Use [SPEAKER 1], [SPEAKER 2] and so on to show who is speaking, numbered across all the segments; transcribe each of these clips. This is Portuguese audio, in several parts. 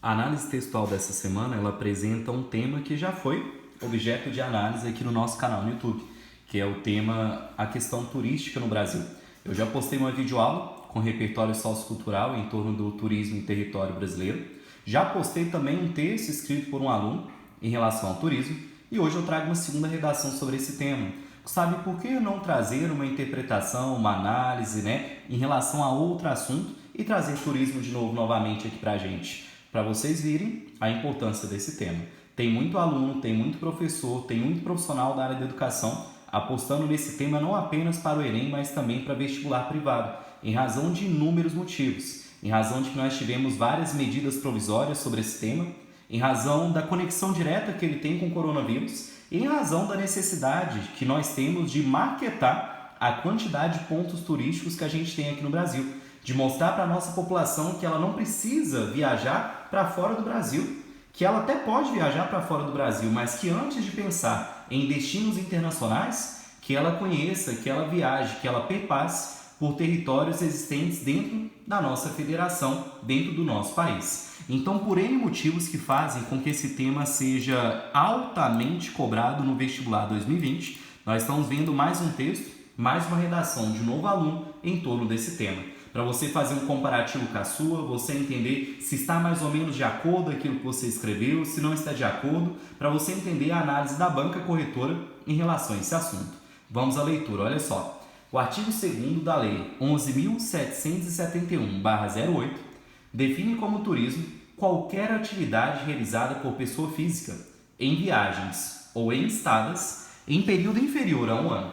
[SPEAKER 1] A análise textual dessa semana, ela apresenta um tema que já foi objeto de análise aqui no nosso canal no YouTube, que é o tema a questão turística no Brasil. Eu já postei uma videoaula com repertório sociocultural em torno do turismo em território brasileiro. Já postei também um texto escrito por um aluno em relação ao turismo e hoje eu trago uma segunda redação sobre esse tema. Sabe por que não trazer uma interpretação, uma análise, em relação a outro assunto e trazer turismo de novo novamente aqui pra gente? Para vocês virem a importância desse tema. Tem muito aluno, tem muito professor, tem muito profissional da área da educação apostando nesse tema não apenas para o Enem, mas também para vestibular privado, em razão de inúmeros motivos. Em razão de que nós tivemos várias medidas provisórias sobre esse tema, em razão da conexão direta que ele tem com o coronavírus, e em razão da necessidade que nós temos de marketar a quantidade de pontos turísticos que a gente tem aqui no Brasil, de mostrar para a nossa população que ela não precisa viajar para fora do Brasil, que ela até pode viajar para fora do Brasil, mas que antes de pensar em destinos internacionais, que ela conheça, que ela viaje, que ela perpasse por territórios existentes dentro da nossa federação, dentro do nosso país. Então, por N motivos que fazem com que esse tema seja altamente cobrado no vestibular 2020, nós estamos vendo mais um texto, mais uma redação de um novo aluno em torno desse tema. Para você fazer um comparativo com a sua, você entender se está mais ou menos de acordo com aquilo que você escreveu, se não está de acordo, para você entender a análise da banca corretora em relação a esse assunto. Vamos à leitura, olha só. O artigo 2º da Lei 11.771/08 define como turismo qualquer atividade realizada por pessoa física em viagens ou em estadas em período inferior a um ano.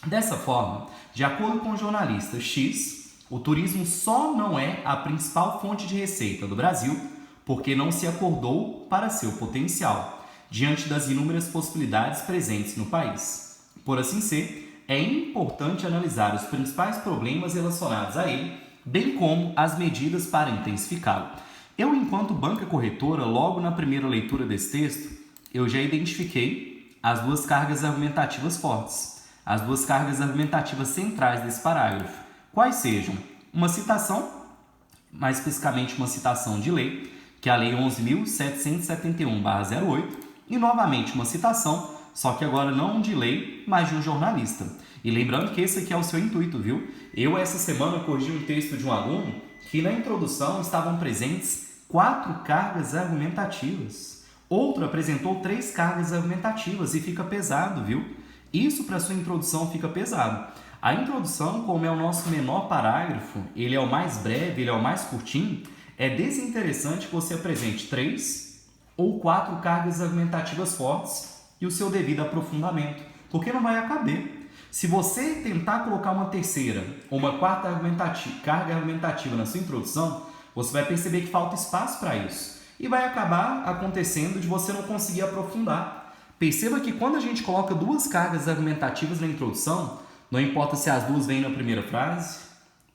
[SPEAKER 1] Dessa forma, de acordo com o jornalista X, o turismo só não é a principal fonte de receita do Brasil porque não se acordou para seu potencial, diante das inúmeras possibilidades presentes no país. Por assim ser, é importante analisar os principais problemas relacionados a ele, bem como as medidas para intensificá-lo. Eu, enquanto banca corretora, logo na primeira leitura desse texto, eu já identifiquei as duas cargas argumentativas fortes, as duas cargas argumentativas centrais desse parágrafo. Quais sejam? Uma citação, mais especificamente uma citação de lei, que é a Lei 11.771/08, e novamente uma citação, só que agora não de lei, mas de um jornalista. E lembrando que esse aqui é o seu intuito, viu? Eu, essa semana, corrigi um texto de um aluno que na introdução estavam presentes 4 cargas argumentativas. Outro apresentou 3 cargas argumentativas e fica pesado, viu? Isso para sua introdução fica pesado. A introdução, como é o nosso menor parágrafo, ele é o mais breve, ele é o mais curtinho, é desinteressante que você apresente 3 ou 4 cargas argumentativas fortes e o seu devido aprofundamento, porque não vai caber. Se você tentar colocar uma terceira ou uma quarta carga argumentativa na sua introdução, você vai perceber que falta espaço para isso e vai acabar acontecendo de você não conseguir aprofundar. Perceba que quando a gente coloca 2 cargas argumentativas na introdução, não importa se as 2 vêm na primeira frase,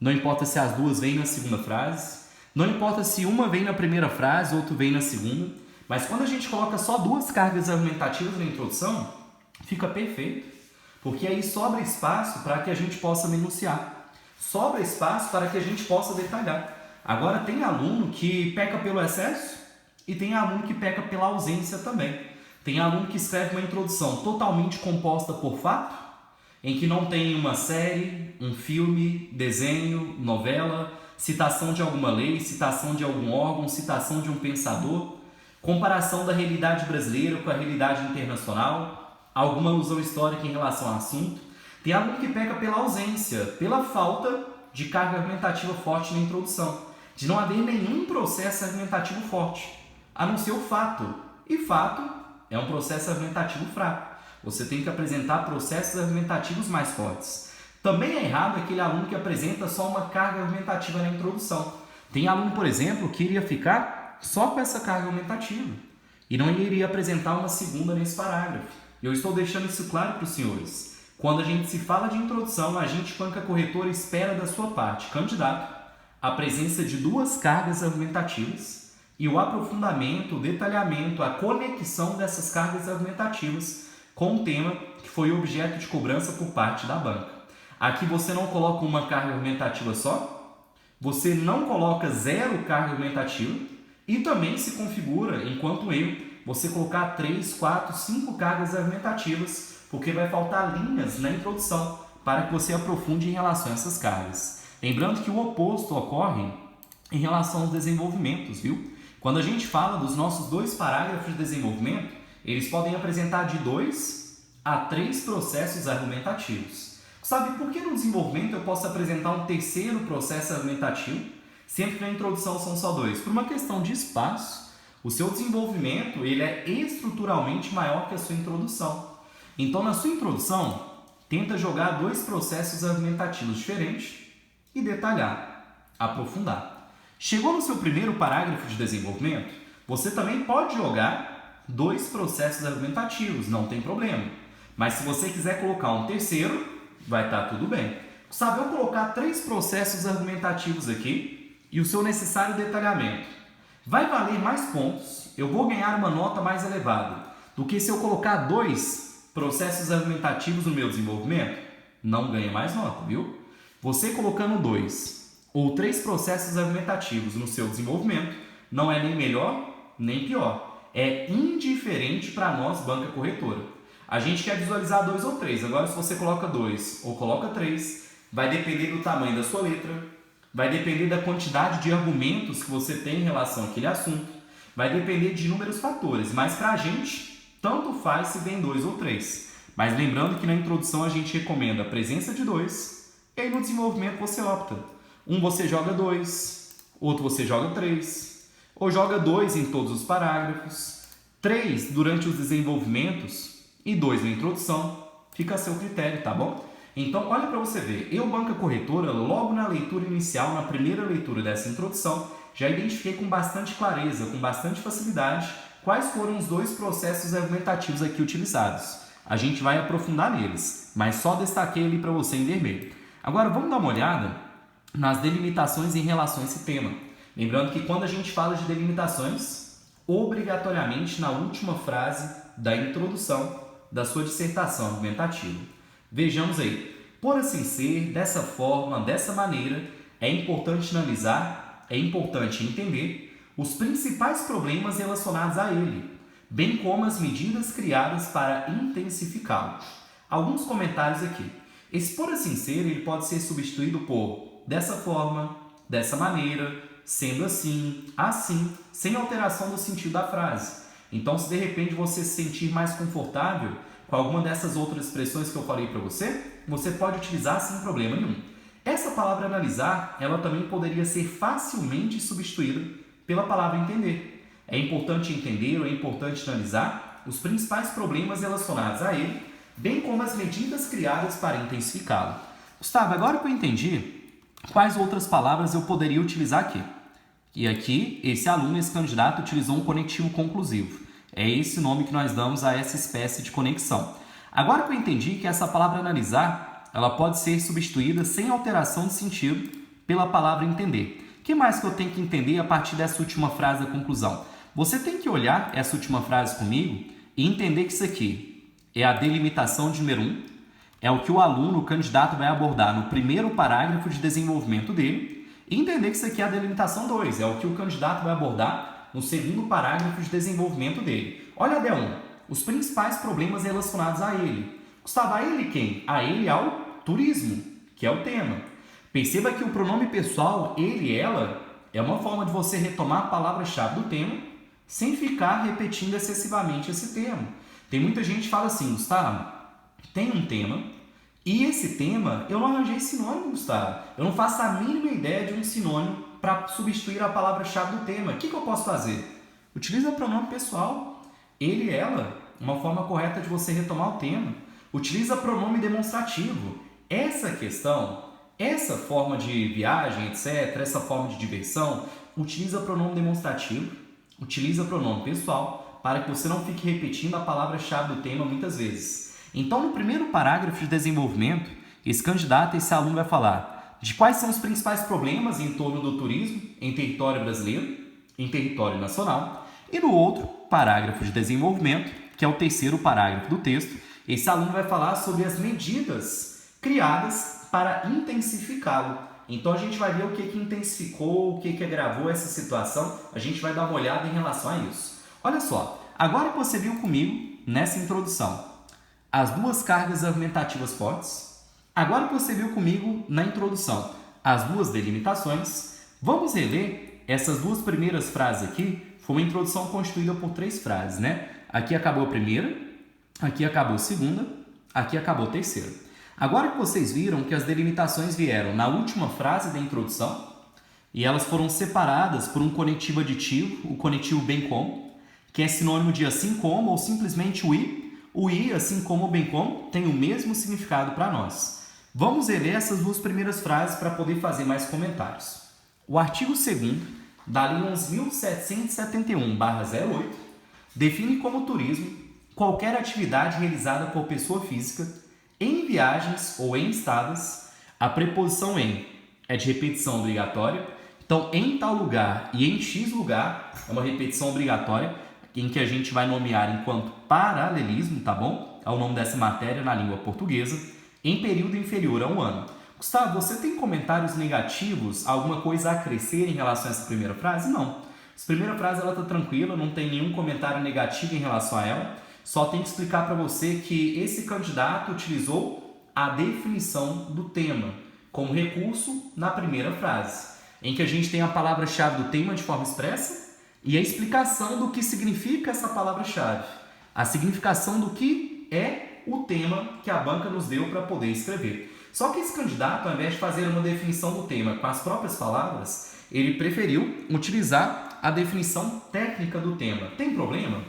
[SPEAKER 1] não importa se as 2 vêm na segunda frase, não importa se uma vem na primeira frase, outra vem na segunda, mas quando a gente coloca só 2 cargas argumentativas na introdução, fica perfeito, porque aí sobra espaço para que a gente possa enunciar, sobra espaço para que a gente possa detalhar. Agora, tem aluno que peca pelo excesso e tem aluno que peca pela ausência também. Tem aluno que escreve uma introdução totalmente composta por fato, em que não tem uma série, um filme, desenho, novela, citação de alguma lei, citação de algum órgão, citação de um pensador, comparação da realidade brasileira com a realidade internacional, alguma alusão histórica em relação ao assunto. Tem aluno que peca pela ausência, pela falta de carga argumentativa forte na introdução, de não haver nenhum processo argumentativo forte, a não ser o fato. E fato é um processo argumentativo fraco. Você tem que apresentar processos argumentativos mais fortes. Também é errado aquele aluno que apresenta só uma carga argumentativa na introdução. Tem aluno, por exemplo, que iria ficar só com essa carga argumentativa e não iria apresentar uma segunda nesse parágrafo. Eu estou deixando isso claro para os senhores. Quando a gente se fala de introdução, a gente, banca corretora, espera da sua parte, candidato, a presença de 2 cargas argumentativas e o aprofundamento, o detalhamento, a conexão dessas cargas argumentativas com o tema que foi objeto de cobrança por parte da banca. Aqui você não coloca uma carga argumentativa só, você não coloca 0 carga argumentativa E também se configura, enquanto erro, você colocar 3, 4, 5 cargas argumentativas, porque vai faltar linhas na introdução para que você aprofunde em relação a essas cargas. Lembrando que o oposto ocorre em relação aos desenvolvimentos, viu? Quando a gente fala dos nossos 2 parágrafos de desenvolvimento, eles podem apresentar de 2 a 3 processos argumentativos. Sabe por que no desenvolvimento eu posso apresentar um terceiro processo argumentativo, sempre que na introdução são só 2? Por uma questão de espaço, o seu desenvolvimento ele é estruturalmente maior que a sua introdução. Então, na sua introdução, tenta jogar 2 processos argumentativos diferentes e detalhar, aprofundar. Chegou no seu primeiro parágrafo de desenvolvimento, você também pode jogar 2 processos argumentativos, não tem problema. Mas se você quiser colocar um terceiro, vai estar tudo bem. Sabe, eu colocar 3 processos argumentativos aqui e o seu necessário detalhamento vai valer mais pontos, eu vou ganhar uma nota mais elevada do que se eu colocar 2 processos argumentativos no meu desenvolvimento, não ganha mais nota, viu? Você colocando 2 ou 3 processos argumentativos no seu desenvolvimento não é nem melhor nem pior, é indiferente para nós, banca corretora. A gente quer visualizar 2 ou 3, agora se você coloca 2 ou coloca 3, vai depender do tamanho da sua letra, vai depender da quantidade de argumentos que você tem em relação àquele assunto, vai depender de inúmeros fatores, mas para a gente, tanto faz se vem 2 ou 3. Mas lembrando que na introdução a gente recomenda a presença de 2, e aí no desenvolvimento você opta. Um você joga 2, outro você joga 3, ou joga 2 em todos os parágrafos, 3 durante os desenvolvimentos e 2 na introdução, fica a seu critério, tá bom? Então, olha para você ver, eu, banca corretora, logo na leitura inicial, na primeira leitura dessa introdução, já identifiquei com bastante clareza, com bastante facilidade, quais foram os 2 processos argumentativos aqui utilizados. A gente vai aprofundar neles, mas só destaquei ali para você em vermelho. Agora, vamos dar uma olhada nas delimitações em relação a esse tema. Lembrando que quando a gente fala de delimitações, obrigatoriamente na última frase da introdução da sua dissertação argumentativa. Vejamos aí, por assim ser, dessa forma, dessa maneira, é importante analisar, é importante entender os principais problemas relacionados a ele, bem como as medidas criadas para intensificá-lo. Alguns comentários aqui. Esse por assim ser, ele pode ser substituído por dessa forma, dessa maneira, sendo assim, assim, sem alteração do sentido da frase. Então, se de repente você se sentir mais confortável com alguma dessas outras expressões que eu falei para você, você pode utilizar sem problema nenhum. Essa palavra analisar, ela também poderia ser facilmente substituída pela palavra entender. É importante entender ou é importante analisar os principais problemas relacionados a ele, bem como as medidas criadas para intensificá-lo. Gustavo, agora que eu entendi, quais outras palavras eu poderia utilizar aqui? E aqui, esse aluno, esse candidato, utilizou um conectivo conclusivo. É esse nome que nós damos a essa espécie de conexão. Agora que eu entendi que essa palavra analisar, ela pode ser substituída sem alteração de sentido pela palavra entender. O que mais que eu tenho que entender a partir dessa última frase da conclusão? Você tem que olhar essa última frase comigo e entender que isso aqui é a delimitação de número 1, é o que o aluno, o candidato, vai abordar no primeiro parágrafo de desenvolvimento dele, e entender que isso aqui é a delimitação 2, é o que o candidato vai abordar no segundo parágrafo de desenvolvimento dele. Olha a D1, os principais problemas relacionados a ele. Gustavo, a ele quem? A ele ao turismo, que é o tema. Perceba que o pronome pessoal, ele e ela, é uma forma de você retomar a palavra-chave do tema sem ficar repetindo excessivamente esse termo. Tem muita gente que fala assim, Gustavo, tem um tema e esse tema eu não arranjei sinônimo, Gustavo. Eu não faço a mínima ideia de um sinônimo para substituir a palavra-chave do tema. O que eu posso fazer? Utiliza pronome pessoal, ele e ela, uma forma correta de você retomar o tema. Utiliza pronome demonstrativo. Essa questão, essa forma de viagem, etc., essa forma de diversão, utiliza pronome demonstrativo, utiliza pronome pessoal, para que você não fique repetindo a palavra-chave do tema muitas vezes. Então, no primeiro parágrafo de desenvolvimento, esse candidato, esse aluno vai falar de quais são os principais problemas em torno do turismo em território brasileiro, em território nacional. E no outro parágrafo de desenvolvimento, que é o terceiro parágrafo do texto, esse aluno vai falar sobre as medidas criadas para intensificá-lo. Então a gente vai ver o que intensificou, o que agravou essa situação. A gente vai dar uma olhada em relação a isso. Olha só, agora que você viu comigo nessa introdução as duas cargas argumentativas fortes, agora que você viu comigo na introdução as duas delimitações, vamos reler essas duas primeiras frases aqui. Foi uma introdução constituída por 3 frases, né? Aqui acabou a primeira, aqui acabou a segunda, aqui acabou a terceira. Agora que vocês viram que as delimitações vieram na última frase da introdução e elas foram separadas por um conectivo aditivo, o conectivo bem como, que é sinônimo de assim como ou simplesmente o i, assim como o bem como, tem o mesmo significado para nós. Vamos reler essas duas primeiras frases para poder fazer mais comentários. O artigo 2º da Lei 11.771/08 define como turismo qualquer atividade realizada por pessoa física em viagens ou em estadas. A preposição em é de repetição obrigatória. Então, em tal lugar e em X lugar é uma repetição obrigatória em que a gente vai nomear enquanto paralelismo, tá bom? É o nome dessa matéria na língua portuguesa, em período inferior a 1 ano. Gustavo, você tem comentários negativos, alguma coisa a crescer em relação a essa primeira frase? Não. Essa primeira frase ela tá tranquila, não tem nenhum comentário negativo em relação a ela. Só tem que explicar para você que esse candidato utilizou a definição do tema como recurso na primeira frase, em que a gente tem a palavra-chave do tema de forma expressa e a explicação do que significa essa palavra-chave, a significação do que é o tema que a banca nos deu para poder escrever. Só que esse candidato, ao invés de fazer uma definição do tema com as próprias palavras, ele preferiu utilizar a definição técnica do tema. Tem problema?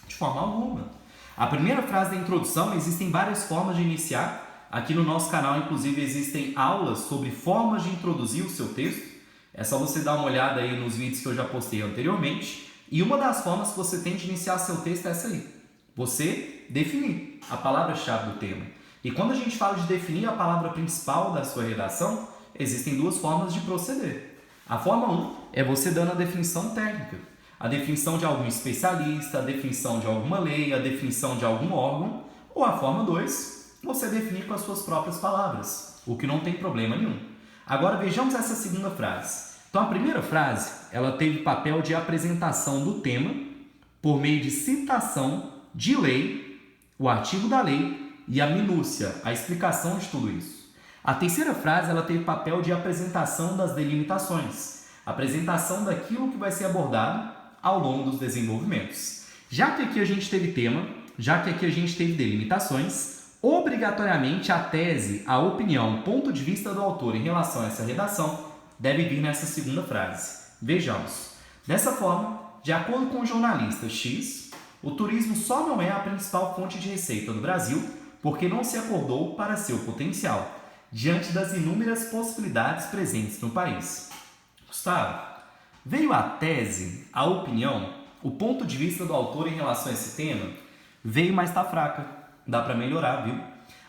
[SPEAKER 1] De forma alguma. A primeira frase da introdução, existem várias formas de iniciar. Aqui no nosso canal, inclusive, existem aulas sobre formas de introduzir o seu texto. É só você dar uma olhada aí nos vídeos que eu já postei anteriormente. E uma das formas que você tem de iniciar seu texto é essa aí. Você definir a palavra-chave do tema. E quando a gente fala de definir a palavra principal da sua redação, existem 2 formas de proceder. A forma 1 é você dando a definição técnica. A definição de algum especialista, a definição de alguma lei, a definição de algum órgão. Ou a forma 2, você definir com as suas próprias palavras, o que não tem problema nenhum. Agora vejamos essa segunda frase. Então a primeira frase, ela teve papel de apresentação do tema por meio de citação de lei, o artigo da lei e a minúcia, a explicação de tudo isso. A terceira frase, ela teve papel de apresentação das delimitações, apresentação daquilo que vai ser abordado ao longo dos desenvolvimentos. Já que aqui a gente teve tema, já que aqui a gente teve delimitações, obrigatoriamente a tese, a opinião, o ponto de vista do autor em relação a essa redação deve vir nessa segunda frase. Vejamos. Dessa forma, de acordo com o jornalista X, o turismo só não é a principal fonte de receita do Brasil porque não se acordou para seu potencial, diante das inúmeras possibilidades presentes no país. Gustavo, veio a tese, a opinião, o ponto de vista do autor em relação a esse tema? Veio, mas está fraca. Dá para melhorar, viu?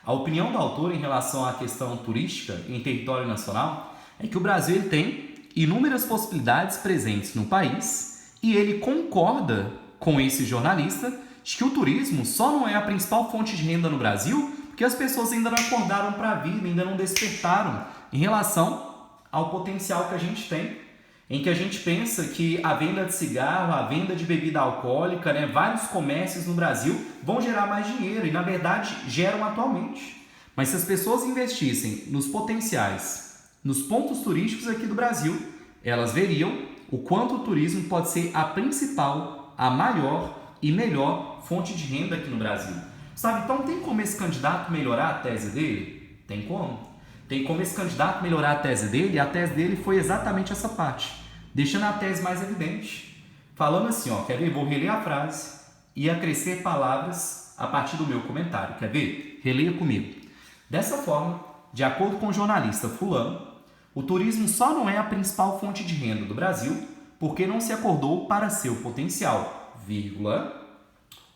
[SPEAKER 1] A opinião do autor em relação à questão turística em território nacional é que o Brasil ele tem inúmeras possibilidades presentes no país e ele concorda com esse jornalista de que o turismo só não é a principal fonte de renda no Brasil porque as pessoas ainda não acordaram para a vida, ainda não despertaram em relação ao potencial que a gente tem, em que a gente pensa que a venda de cigarro, a venda de bebida alcoólica, né, vários comércios no Brasil vão gerar mais dinheiro e, na verdade, geram atualmente. Mas se as pessoas investissem nos potenciais, nos pontos turísticos aqui do Brasil, elas veriam o quanto o turismo pode ser a principal, a maior e melhor fonte de renda aqui no Brasil. Sabe, então tem como esse candidato melhorar a tese dele? Tem como. Tem como esse candidato melhorar a tese dele, e a tese dele foi exatamente essa parte, deixando a tese mais evidente. Falando assim, ó, quer ver? Vou reler a frase e acrescer palavras a partir do meu comentário. Quer ver? Releia comigo. Dessa forma, de acordo com o jornalista fulano, o turismo só não é a principal fonte de renda do Brasil porque não se acordou para seu potencial, vírgula,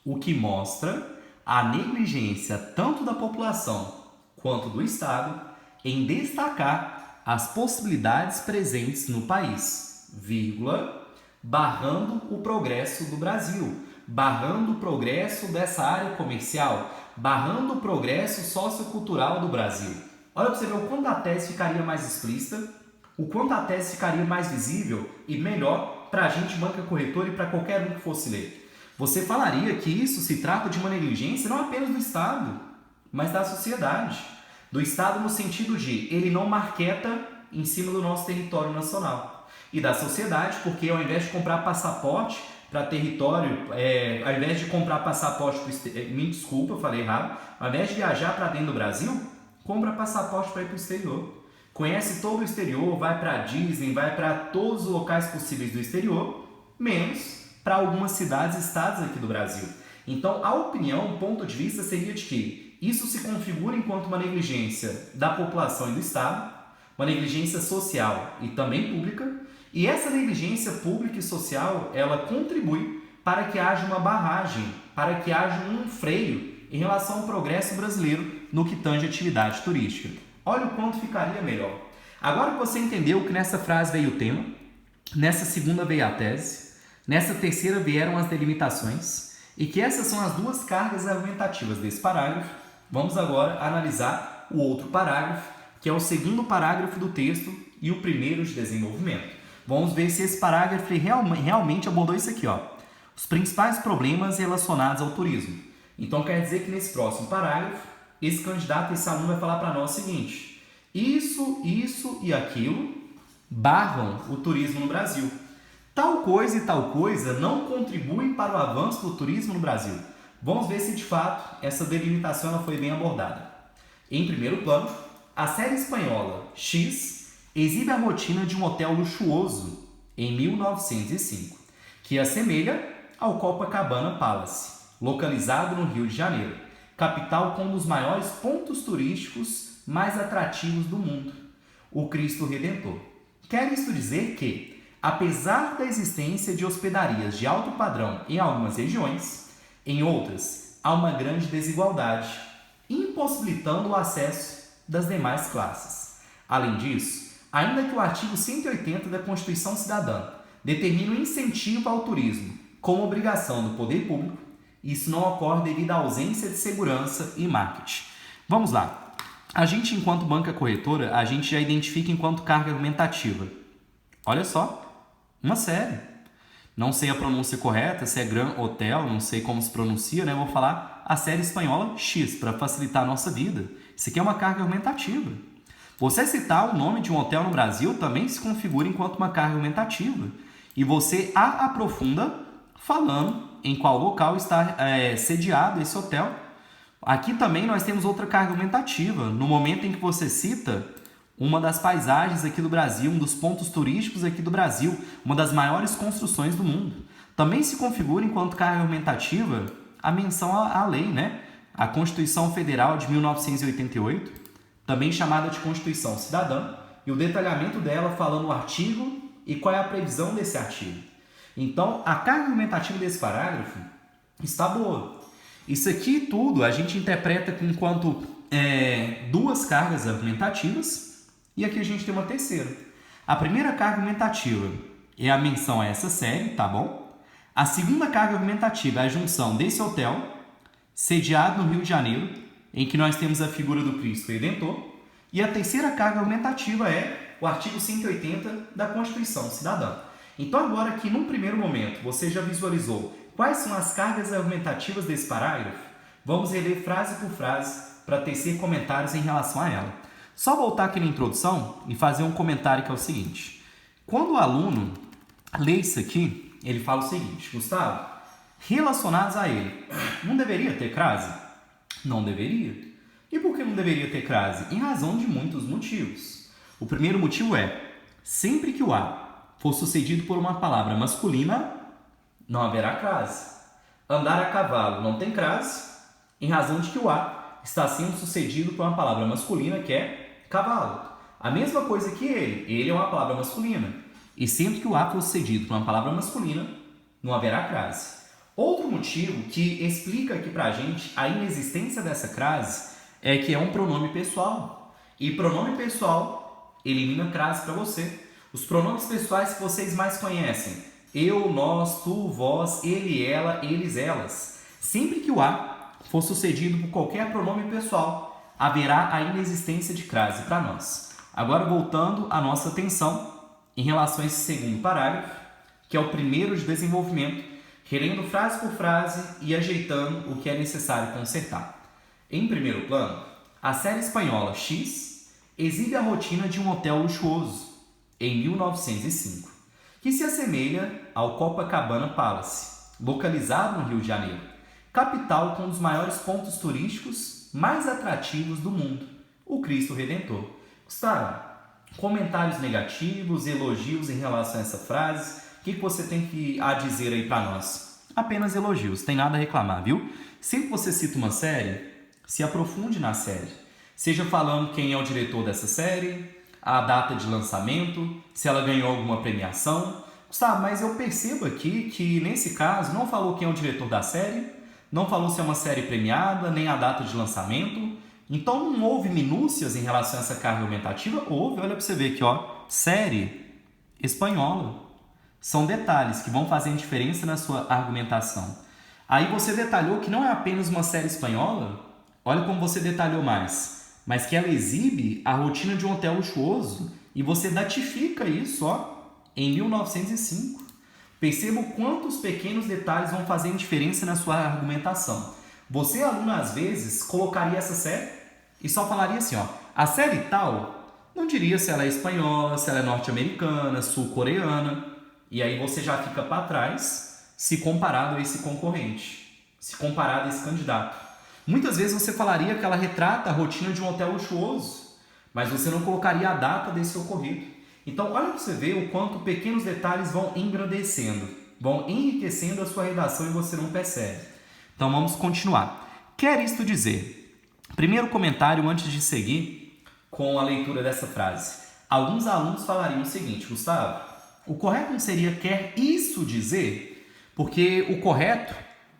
[SPEAKER 1] o que mostra a negligência tanto da população quanto do Estado em destacar as possibilidades presentes no país, vírgula, barrando o progresso do Brasil, barrando o progresso dessa área comercial, barrando o progresso sociocultural do Brasil. Olha para você ver o quanto a tese ficaria mais explícita, o quanto a tese ficaria mais visível e melhor para a gente, banca corretora, e para qualquer um que fosse ler. Você falaria que isso se trata de uma negligência não apenas do Estado, mas da sociedade. Do Estado no sentido de ele não marqueta em cima do nosso território nacional. E da sociedade, porque ao invés de comprar passaporte para território, ao invés de comprar passaporte me desculpa, eu falei errado, ao invés de viajar para dentro do Brasil, compra passaporte para ir para o exterior. Conhece todo o exterior, vai para a Disney, vai para todos os locais possíveis do exterior, menos para algumas cidades e estados aqui do Brasil. Então, a opinião, o ponto de vista seria de que isso se configura enquanto uma negligência da população e do Estado, uma negligência social e também pública, e essa negligência pública e social, ela contribui para que haja uma barragem, para que haja um freio em relação ao progresso brasileiro no que tange à atividade turística. Olha o quanto ficaria melhor. Agora que você entendeu que nessa frase veio o tema, nessa segunda veio a tese, nessa terceira vieram as delimitações, e que essas são as duas cargas argumentativas desse parágrafo, vamos agora analisar o outro parágrafo, que é o segundo parágrafo do texto e o primeiro de desenvolvimento. Vamos ver se esse parágrafo realmente abordou isso aqui, ó. Os principais problemas relacionados ao turismo. Então quer dizer que nesse próximo parágrafo, esse candidato, esse aluno vai falar para nós o seguinte: isso e aquilo barram o turismo no Brasil. Tal coisa e tal coisa não contribuem para o avanço do turismo no Brasil. Vamos ver se de fato essa delimitação ela foi bem abordada. Em primeiro plano, a série espanhola X exibe a rotina de um hotel luxuoso em 1905, que assemelha ao Copacabana Palace, localizado no Rio de Janeiro, capital com um dos maiores pontos turísticos mais atrativos do mundo, o Cristo Redentor. Quer isto dizer que, apesar da existência de hospedarias de alto padrão em algumas regiões, em outras há uma grande desigualdade, impossibilitando o acesso das demais classes. Além disso, ainda que o artigo 180 da Constituição Cidadã determine o incentivo ao turismo como obrigação do poder público, isso não ocorre devido à ausência de segurança e marketing. Vamos lá. A gente, enquanto banca corretora, a gente já identifica enquanto carga argumentativa. Olha só, uma série. Não sei a pronúncia correta, se é Grand Hotel, não sei como se pronuncia, né? Vou falar a série espanhola X, para facilitar a nossa vida. Isso aqui é uma carga argumentativa. Você citar o nome de um hotel no Brasil também se configura enquanto uma carga argumentativa. E você a aprofunda falando em qual local está sediado esse hotel. Aqui também nós temos outra carga argumentativa. No momento em que você cita uma das paisagens aqui do Brasil, um dos pontos turísticos aqui do Brasil, uma das maiores construções do mundo. Também se configura enquanto carga argumentativa a menção à lei, né? A Constituição Federal de 1988, também chamada de Constituição Cidadã, e o detalhamento dela falando o artigo e qual é a previsão desse artigo. Então, a carga argumentativa desse parágrafo está boa. Isso aqui tudo a gente interpreta enquanto duas cargas argumentativas, e aqui a gente tem uma terceira. A primeira carga argumentativa é a menção a essa série, tá bom? A segunda carga argumentativa é a junção desse hotel, sediado no Rio de Janeiro, em que nós temos a figura do Cristo Redentor, e a terceira carga argumentativa é o artigo 180 da Constituição Cidadã. Então agora que num primeiro momento você já visualizou quais são as cargas argumentativas desse parágrafo, vamos reler frase por frase para tecer comentários em relação a ela. Só voltar aqui na introdução e fazer um comentário que é o seguinte: quando o aluno lê isso aqui, ele fala o seguinte: Gustavo, relacionados a ele, não deveria ter crase? Não deveria. E por que não deveria ter crase? Em razão de muitos motivos. O primeiro motivo é, sempre que o A for sucedido por uma palavra masculina, não haverá crase. Andar a cavalo não tem crase, em razão de que o A está sendo sucedido por uma palavra masculina, que é cavalo. A mesma coisa que ele é uma palavra masculina. E sempre que o A for sucedido por uma palavra masculina, não haverá crase. Outro motivo que explica aqui pra gente a inexistência dessa crase é que é um pronome pessoal. E pronome pessoal elimina crase para você. Os pronomes pessoais que vocês mais conhecem: eu, nós, tu, vós, ele, ela, eles, elas. Sempre que o A for sucedido por qualquer pronome pessoal, haverá a inexistência de crase para nós. Agora, voltando a nossa atenção em relação a esse segundo parágrafo, que é o primeiro de desenvolvimento, relendo frase por frase e ajeitando o que é necessário consertar. Em primeiro plano, a série espanhola X exibe a rotina de um hotel luxuoso, em 1905, que se assemelha ao Copacabana Palace, localizado no Rio de Janeiro, capital com um dos maiores pontos turísticos mais atrativos do mundo, o Cristo Redentor. Gustavo, comentários negativos, elogios em relação a essa frase, o que você tem a dizer aí para nós? Apenas elogios, tem nada a reclamar, viu? Sempre que você cita uma série, se aprofunde na série. Seja falando quem é o diretor dessa série, a data de lançamento, se ela ganhou alguma premiação. Gustavo, mas eu percebo aqui que nesse caso não falou quem é o diretor da série, não falou se é uma série premiada, nem a data de lançamento. Então não houve minúcias em relação a essa carga argumentativa? Houve, olha para você ver aqui, ó, série espanhola. São detalhes que vão fazer diferença na sua argumentação. Aí você detalhou que não é apenas uma série espanhola, olha como você detalhou mais, mas que ela exibe a rotina de um hotel luxuoso e você datifica isso, ó, em 1905. Perceba quantos pequenos detalhes vão fazer diferença na sua argumentação. Você, aluno, às vezes, colocaria essa série e só falaria assim, ó, a série tal, não diria se ela é espanhola, se ela é norte-americana, sul-coreana, e aí você já fica para trás se comparado a esse concorrente, se comparado a esse candidato. Muitas vezes você falaria que ela retrata a rotina de um hotel luxuoso, mas você não colocaria a data desse ocorrido. Então, olha para você ver o quanto pequenos detalhes vão engrandecendo, vão enriquecendo a sua redação e você não percebe. Então, vamos continuar. Quer isto dizer? Primeiro comentário antes de seguir com a leitura dessa frase. Alguns alunos falariam o seguinte, Gustavo, o correto não seria quer isso dizer? Porque o correto,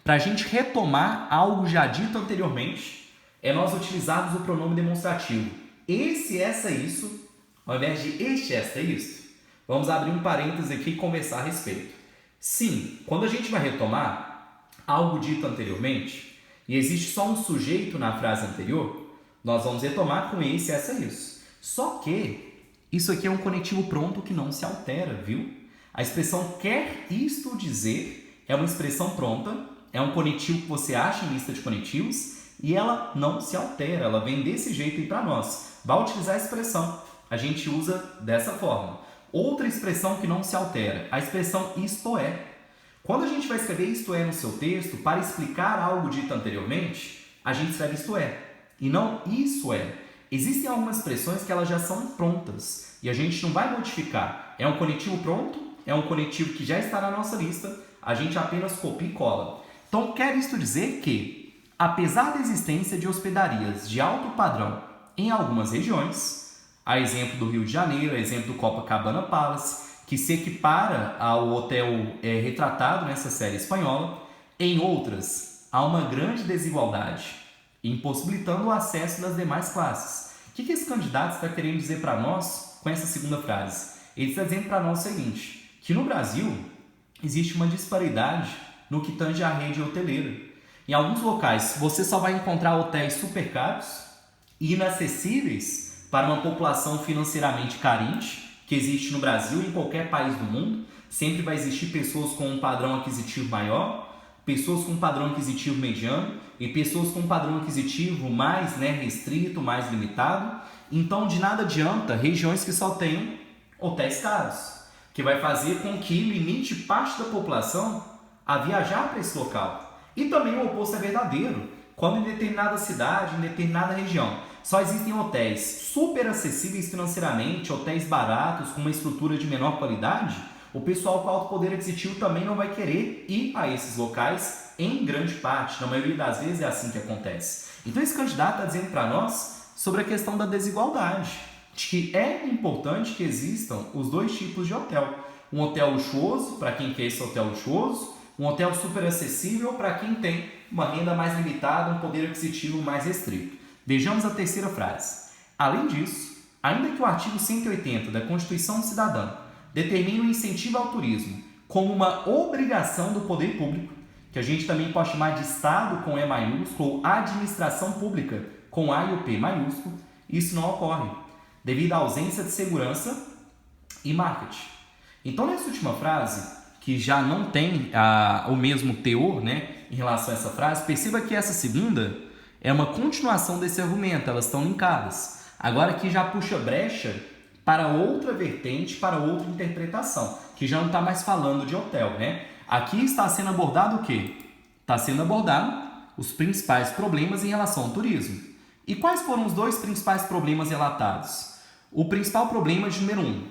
[SPEAKER 1] para a gente retomar algo já dito anteriormente, é nós utilizarmos o pronome demonstrativo. Esse, essa, isso, ao invés de este, esta, isto. Vamos abrir um parêntese aqui e conversar a respeito. Sim, quando a gente vai retomar algo dito anteriormente, e existe só um sujeito na frase anterior, nós vamos retomar com esse, essa, isso. Só que isso aqui é um conectivo pronto que não se altera, viu? A expressão quer isto dizer é uma expressão pronta, é um conectivo que você acha em lista de conectivos e ela não se altera, ela vem desse jeito aí para nós. Vai utilizar a expressão, a gente usa dessa forma. Outra expressão que não se altera, a expressão isto é. Quando a gente vai escrever isto é no seu texto, para explicar algo dito anteriormente, a gente escreve isto é e não isso é. Existem algumas expressões que elas já são prontas e a gente não vai modificar. É um conectivo pronto, é um conectivo que já está na nossa lista, a gente apenas copia e cola. Então, quer isto dizer que, apesar da existência de hospedarias de alto padrão em algumas regiões, a exemplo do Rio de Janeiro, a exemplo do Copacabana Palace, que se equipara ao hotel retratado nessa série espanhola, em outras, há uma grande desigualdade, impossibilitando o acesso das demais classes. O que esse candidato está querendo dizer para nós com essa segunda frase? Ele está dizendo para nós o seguinte, que no Brasil existe uma disparidade no que tange à rede hoteleira. Em alguns locais, você só vai encontrar hotéis super caros e inacessíveis para uma população financeiramente carente, que existe no Brasil e em qualquer país do mundo. Sempre vai existir pessoas com um padrão aquisitivo maior, pessoas com um padrão aquisitivo mediano e pessoas com um padrão aquisitivo mais restrito, mais limitado. Então, de nada adianta regiões que só tenham hotéis caros, que vai fazer com que limite parte da população a viajar para esse local. E também o oposto é verdadeiro. Quando em determinada cidade, em determinada região, só existem hotéis super acessíveis financeiramente, hotéis baratos, com uma estrutura de menor qualidade, o pessoal com alto poder aquisitivo também não vai querer ir a esses locais em grande parte. Na maioria das vezes é assim que acontece. Então esse candidato está dizendo para nós sobre a questão da desigualdade, de que é importante que existam os dois tipos de hotel. Um hotel luxuoso, para quem quer esse hotel luxuoso, um hotel super acessível para quem tem uma renda mais limitada, um poder aquisitivo mais restrito. Vejamos a terceira frase. Além disso, ainda que o artigo 180 da Constituição Cidadã determine o incentivo ao turismo como uma obrigação do poder público, que a gente também pode chamar de Estado com E maiúsculo ou administração pública com A e o P maiúsculo, isso não ocorre, devido à ausência de segurança e marketing. Então, nessa última frase, que já não tem o mesmo teor, né, em relação a essa frase, perceba que essa segunda é uma continuação desse argumento, elas estão linkadas. Agora aqui já puxa brecha para outra vertente, para outra interpretação, que já não está mais falando de hotel, né? Aqui está sendo abordado o quê? Está sendo abordado os principais problemas em relação ao turismo. E quais foram os dois principais problemas relatados? O principal problema de número 1,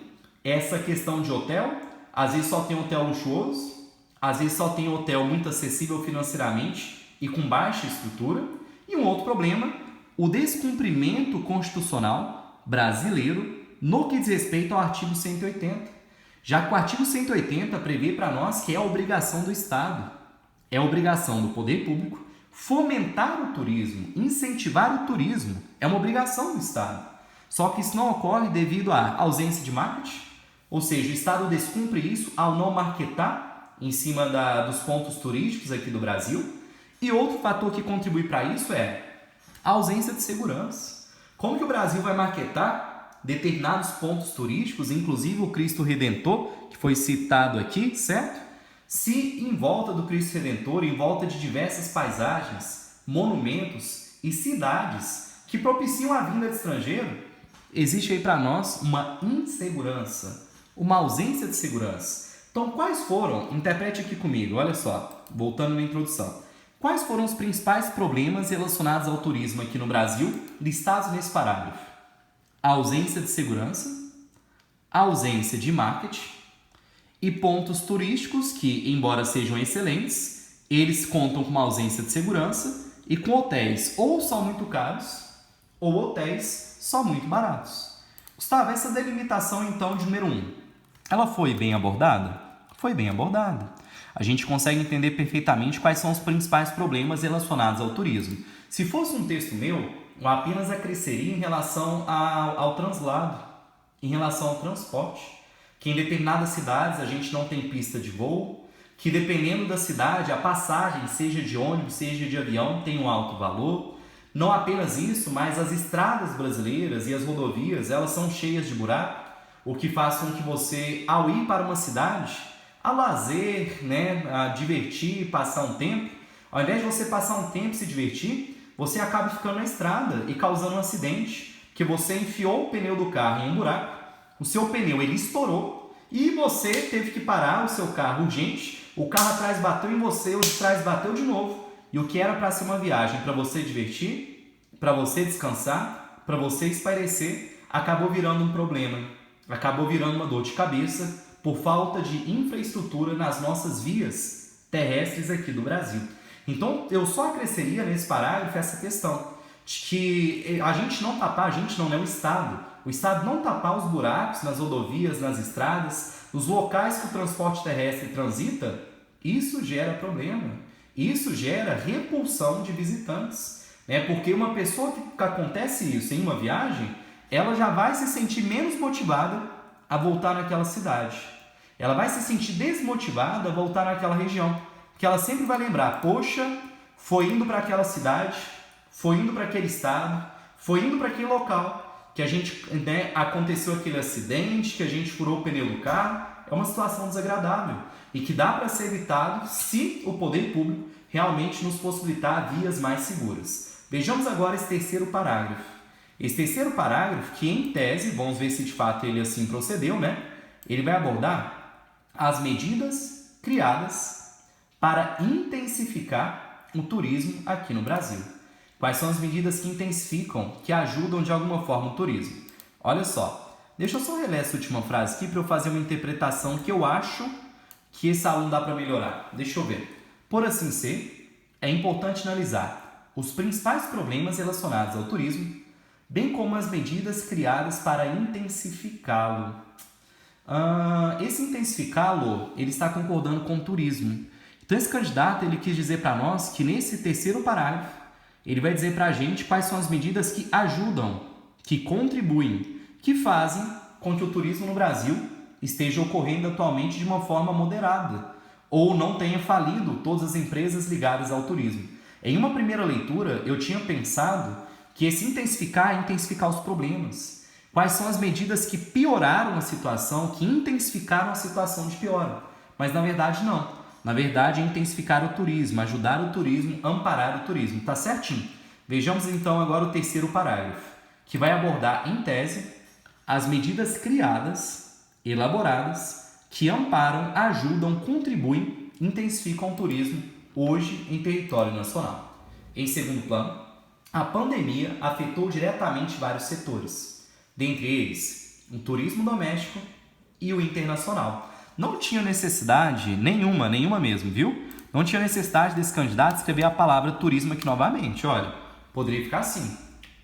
[SPEAKER 1] essa questão de hotel, às vezes só tem hotel luxuoso, às vezes só tem hotel muito acessível financeiramente e com baixa estrutura. E um outro problema, o descumprimento constitucional brasileiro no que diz respeito ao artigo 180. Já que o artigo 180 prevê para nós que é a obrigação do Estado, é a obrigação do poder público fomentar o turismo, incentivar o turismo, é uma obrigação do Estado. Só que isso não ocorre devido à ausência de marketing, ou seja, o Estado descumpre isso ao não marketar em cima dos pontos turísticos aqui do Brasil. E outro fator que contribui para isso é a ausência de segurança. Como que o Brasil vai marketar determinados pontos turísticos, inclusive o Cristo Redentor, que foi citado aqui, certo? Se em volta do Cristo Redentor, em volta de diversas paisagens, monumentos e cidades que propiciam a vinda de estrangeiro, existe aí para nós uma insegurança, uma ausência de segurança. Então, quais foram? Interprete aqui comigo, olha só, voltando na introdução. Quais foram os principais problemas relacionados ao turismo aqui no Brasil, listados nesse parágrafo? A ausência de segurança, a ausência de marketing e pontos turísticos que, embora sejam excelentes, eles contam com uma ausência de segurança e com hotéis ou são muito caros ou hotéis só muito baratos. Gustavo, essa delimitação então de número 1, ela foi bem abordada? Foi bem abordada. A gente consegue entender perfeitamente quais são os principais problemas relacionados ao turismo. Se fosse um texto meu, eu apenas acresceria em relação ao translado, em relação ao transporte, que em determinadas cidades a gente não tem pista de voo, que dependendo da cidade, a passagem, seja de ônibus, seja de avião, tem um alto valor. Não apenas isso, mas as estradas brasileiras e as rodovias, elas são cheias de buraco, o que faz com que você, ao ir para uma cidade, a lazer, né, a divertir, passar um tempo, ao invés de você passar um tempo e se divertir, você acaba ficando na estrada e causando um acidente, que você enfiou o pneu do carro em um buraco, o seu pneu ele estourou e você teve que parar o seu carro urgente, o carro atrás bateu em você, o de trás bateu de novo, e o que era para ser uma viagem para você divertir, para você descansar, para você espairecer, acabou virando um problema, acabou virando uma dor de cabeça, por falta de infraestrutura nas nossas vias terrestres aqui do Brasil. Então, eu só acresceria nesse parágrafo essa questão de que a gente não, né, o Estado não tapar os buracos nas rodovias, nas estradas, nos locais que o transporte terrestre transita, isso gera problema, isso gera repulsão de visitantes, né? Porque uma pessoa que acontece isso em uma viagem, ela já vai se sentir menos motivada a voltar naquela cidade. Ela vai se sentir desmotivada a voltar naquela região, porque ela sempre vai lembrar, poxa, foi indo para aquela cidade, foi indo para aquele estado, foi indo para aquele local que a gente, né, aconteceu aquele acidente, que a gente furou o pneu do carro. É uma situação desagradável e que dá para ser evitado se o poder público realmente nos possibilitar vias mais seguras. Vejamos agora esse terceiro parágrafo. Esse terceiro parágrafo, que em tese, vamos ver se de fato ele assim procedeu, né? Ele vai abordar as medidas criadas para intensificar o turismo aqui no Brasil. Quais são as medidas que intensificam, que ajudam de alguma forma o turismo? Olha só, deixa eu só reler essa última frase aqui para eu fazer uma interpretação que eu acho que esse aluno dá para melhorar. Deixa eu ver. Por assim ser, é importante analisar os principais problemas relacionados ao turismo, bem como as medidas criadas para intensificá-lo. Esse intensificá-lo, ele está concordando com o turismo. Então esse candidato, ele quis dizer para nós que nesse terceiro parágrafo, ele vai dizer para a gente quais são as medidas que ajudam, que contribuem, que fazem com que o turismo no Brasil esteja ocorrendo atualmente de uma forma moderada, ou não tenha falido todas as empresas ligadas ao turismo. Em uma primeira leitura, eu tinha pensado que esse intensificar é intensificar os problemas. Quais são as medidas que pioraram a situação, que intensificaram a situação de piora? Mas na verdade não. Na verdade é intensificar o turismo, ajudar o turismo, amparar o turismo. Tá certinho? Vejamos então agora o terceiro parágrafo, que vai abordar em tese as medidas criadas, elaboradas, que amparam, ajudam, contribuem, intensificam o turismo hoje em território nacional. Em segundo plano, a pandemia afetou diretamente vários setores, dentre eles o turismo doméstico e o internacional. Não tinha necessidade nenhuma mesmo, viu? Não tinha necessidade desse candidato escrever a palavra turismo aqui novamente. Olha, poderia ficar assim.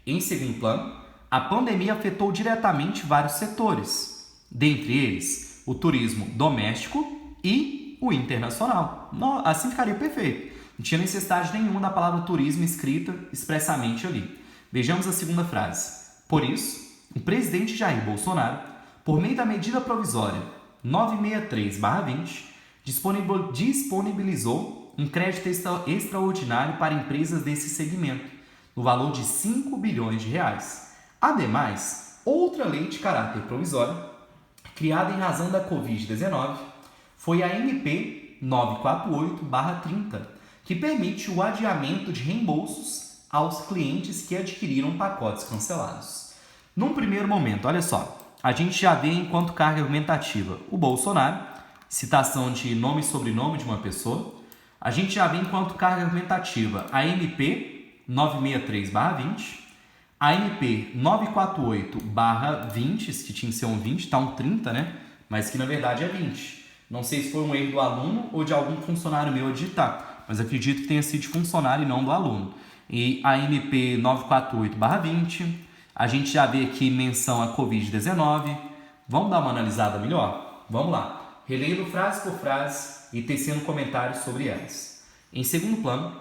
[SPEAKER 1] Em segundo plano, a pandemia afetou diretamente vários setores, dentre eles o turismo doméstico e o internacional. Assim ficaria perfeito. Não tinha necessidade nenhuma da palavra turismo escrita expressamente ali. Vejamos a segunda frase. Por isso, o presidente Jair Bolsonaro, por meio da medida provisória 963/20, disponibilizou um crédito extraordinário para empresas desse segmento, no valor de 5 bilhões de reais. Ademais, outra lei de caráter provisório, criada em razão da Covid-19, foi a MP 948/30, que permite o adiamento de reembolsos aos clientes que adquiriram pacotes cancelados. Num primeiro momento, olha só, a gente já vê enquanto carga argumentativa o Bolsonaro, citação de nome e sobrenome de uma pessoa. A gente já vê enquanto carga argumentativa a MP 963/20, a MP 948/20, que tinha que ser um 20, tá um 30, né? Mas que na verdade é 20. Não sei se foi um erro do aluno ou de algum funcionário meu a digitar, mas acredito que tenha sido de funcionário e não do aluno. E a MP 948/20, a gente já vê aqui menção a Covid-19. Vamos dar uma analisada melhor? Vamos lá. Relendo frase por frase e tecendo comentários sobre elas. Em segundo plano,